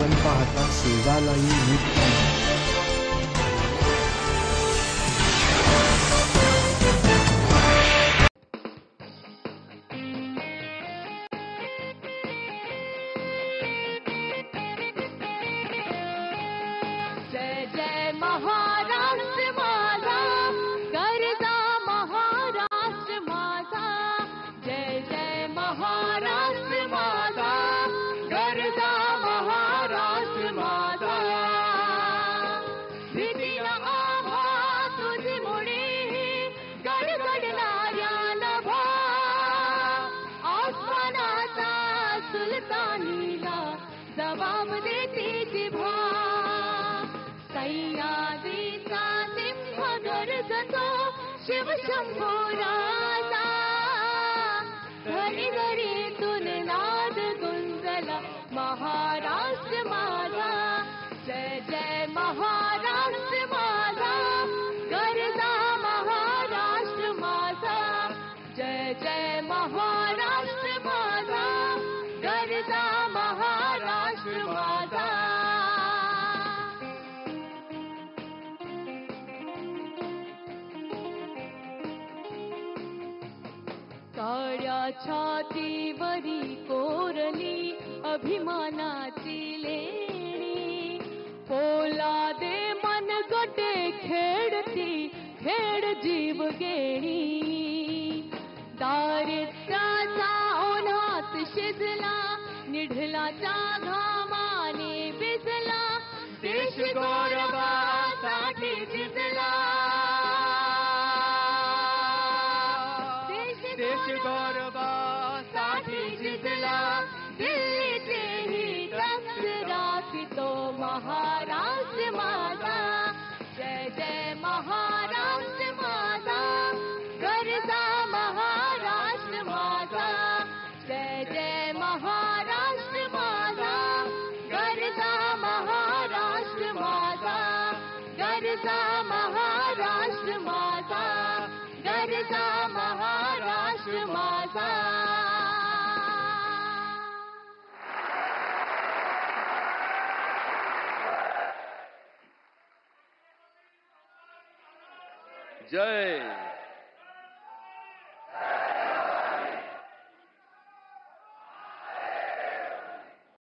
आपण पाहता सेवा लाईव्ह न्यूज चॅनल. जय जय महाराष्ट्र माझा, गरजा महाराष्ट्र माझा. जय जय महाराष्ट्र माझा, गरजा महाराष्ट्र माझा. भीतीला आभा तुझी मुळे गडगडणाऱ्या नभा, आसमानाचा सुलतानीला जबाब देते जिभा. सह्याद्रीचा सिंह गरजतो शिवशंभो राजा, घरी घरीतून नाद गुंजला महाराष्ट्र माझा. जय जय महाराष्ट्र माझा, गरजा महाराष्ट्र माझा. जय जय महाराष्ट्र माझा, गरजा महाराष्ट्र माझा. काळ्या छातीवरी कोरली अभिमानाची लेणी, पोलादे मनगटे खेळती खेळ जीव गेणी. दारिद्र्याचा ओढात शिजला, निढलाच्या घामाने भिजला, देश गौरवासाठी झिजला. देश गौरवासाठी झिजला, दिल्लीचेही रक्त राखतो महाराष्ट्र माझा. जय जय महाराष्ट्र माझा, गरजा महाराष्ट्र माझा. जय जय महाराष्ट्र माझा, गरजा महाराष्ट्र माझा. गरजा महाराष्ट्र माझा, गरजा महाराष्ट्र माझा. जय